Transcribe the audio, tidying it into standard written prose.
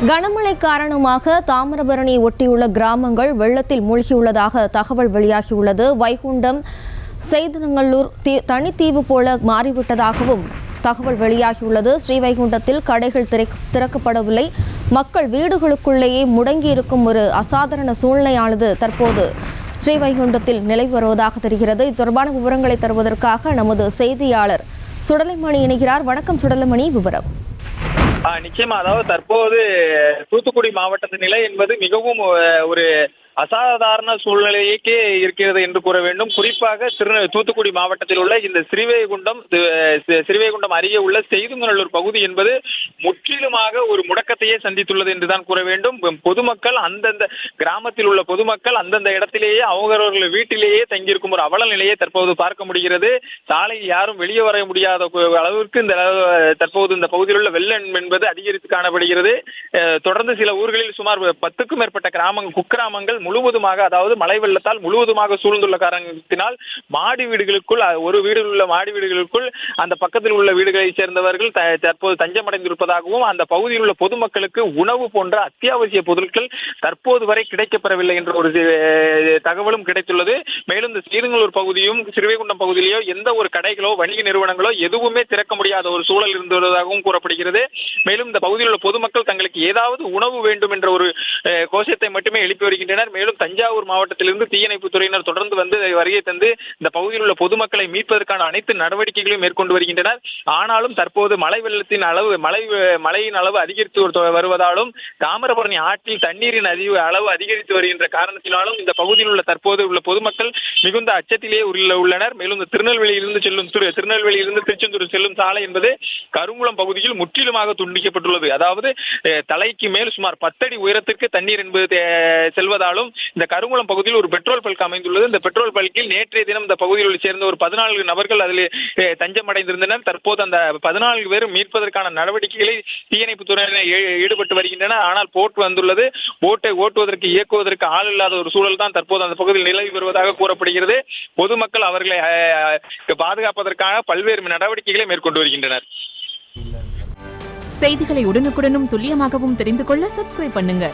கனமழை காரணமாக தாமிரபரணி ஒட்டியுள்ள கிராமங்கள் வெள்ளத்தில் மூழ்கியுள்ளதாக தகவல் வெளியாகியுள்ளது. வைகுண்டம் செய்தனங்கல்லூர் தனித்தீவு போல மாறிவிட்டதாகவும் தகவல் வெளியாகியுள்ளது. ஸ்ரீவைகுண்டத்தில் கடைகள் திறக்கப்படவில்லை. மக்கள் வீடுகளுக்குள்ளேயே முடங்கியிருக்கும் ஒரு அசாதாரண சூழ்நிலையானது தற்போது ஸ்ரீவைகுண்டத்தில் நிலவி வருவதாக தெரிகிறது. இது தொடர்பான விவரங்களை தருவதற்காக நமது செய்தியாளர் சுடலைமணி இணைகிறார். வணக்கம் சுடலைமணி, விவரம். நிச்சயமா, அதாவது தற்போது தூத்துக்குடி மாவட்டத்தின் நிலை என்பது மிகவும் ஒரு அசாதாரண சூழ்நிலைக்கே இருக்கிறது என்று கூற வேண்டும். குறிப்பாக தூத்துக்குடி மாவட்டத்தில் உள்ள இந்த ஸ்ரீவைகுண்டம் அருகே உள்ள செய்துங்கநல்லூர் பகுதி என்பது முற்றிலுமாக ஒரு முடக்கத்தையே சந்தித்துள்ளது என்றுதான் கூற வேண்டும். பொதுமக்கள் அந்தந்த கிராமத்தில் உள்ள பொதுமக்கள் அந்தந்த இடத்திலேயே அவரவர்கள் வீட்டிலேயே தங்கியிருக்கும் ஒரு அவல நிலையை தற்போது பார்க்க முடிகிறது. சாலையில் யாரும் வெளியே வர முடியாத அளவிற்கு தற்போது இந்த பகுதியில் உள்ள வெள்ளம் என்பது அதிகரித்து காணப்படுகிறது. தொடர்ந்து சில ஊர்களில் சுமார் 10க்கும் மேற்பட்ட குக்கிராமங்கள் முழுவதுமாக, அதாவது மழை வெள்ளத்தால் முழுவதுமாக சூழ்ந்துள்ள காரணத்தினால் மாடி வீடுகளுக்குள், ஒரு வீட்டில் உள்ள மாடி வீடுகளுக்குள் அந்த பக்கத்தில் உள்ள வீடுகளை சேர்ந்தவர்கள் தற்போது தஞ்சமடைந்திருப்பதாகவும், அந்த பகுதியில் உள்ள பொதுமக்களுக்கு உணவு போன்ற அத்தியாவசிய பொருட்கள் தற்போது வரை கிடைக்கப்பெறவில்லை என்ற ஒரு தகவலும் கிடைத்துள்ளது. மேலும் இந்த செய்தனங்கல்லூர் பகுதியும் ஸ்ரீவைகுண்டம் பகுதியிலேயோ எந்த ஒரு கடைகளோ வணிக நிறுவனங்களோ எதுவுமே திறக்க முடியாத ஒரு சூழல் இருந்துள்ளதாகவும் கூறப்படுகிறது. மேலும் இந்த பகுதியில் உள்ள பொதுமக்கள் தங்களுக்கு ஏதாவது உணவு வேண்டும் என்ற ஒரு கோஷத்தை மட்டுமே எழுப்பி வருகின்றனர். மேலும் தஞ்சாவூர் மாவட்டத்திலிருந்து தீயணைப்பு துறையினர் தொடர்ந்து வந்து வருகை தந்து இந்த பகுதியில் உள்ள பொதுமக்களை மீட்பதற்கான அனைத்து நடவடிக்கைகளையும் மேற்கொண்டு வருகின்றனர். ஆனாலும் தற்போது மழையின் அளவு அதிகரித்து வருவதாலும் தாமிரபரணி ஆற்றில் தண்ணீரின் அளவு அதிகரித்து வருகின்ற காரணத்தினாலும் இந்த பகுதியில் உள்ள தற்போது உள்ள பொதுமக்கள் மிகுந்த அச்சத்திலேயே உள்ளனர். மேலும் இந்த திருநெல்வேலியிலிருந்து திருச்செந்தூர் செல்லும் சாலை என்பது கருங்குளம் பகுதியில் முற்றிலுமாக துண்டிக்கப்பட்டுள்ளது. அதாவது தலைக்கு மேல் சுமார் 10 அடி உயரத்திற்கு தண்ணீர் என்பது செல்வதாலும் இந்த கருங்குளம் பகுதியில் ஒரு பெட்ரோல் பல்க் அமைந்துள்ளது. இந்த பெட்ரோல் பல்கில் நேற்றைய தினம் இந்த பகுதியில் சேர்ந்த ஒரு 14 நபர்கள் அதில் தஞ்சமடைந்திருந்தனர். தற்போது அந்த 14 பேரும் மீட்பதற்கான நடவடிக்கைகளை தீயணைப்பு துறையினர் ஈடுபட்டு வருகின்றனர். ஆனால் போட் வந்துள்ளது. போட்டை இயக்குவதற்கு ஆள் இல்லாத ஒரு சூழல் தான் தற்போது அந்த பகுதியில் நிலவி வருவதாக கூறப்படுகிறது. பொதுமக்கள் அவர்களை பாதுகாப்பதற்காக பல்வேறு நடவடிக்கைகளை மேற்கொண்டு வருகின்றனர். செய்திகளை உடனுக்குடனும் துல்லியமாகவும் தெரிந்து கொள்ள சப்ஸ்கிரைப் பண்ணுங்க.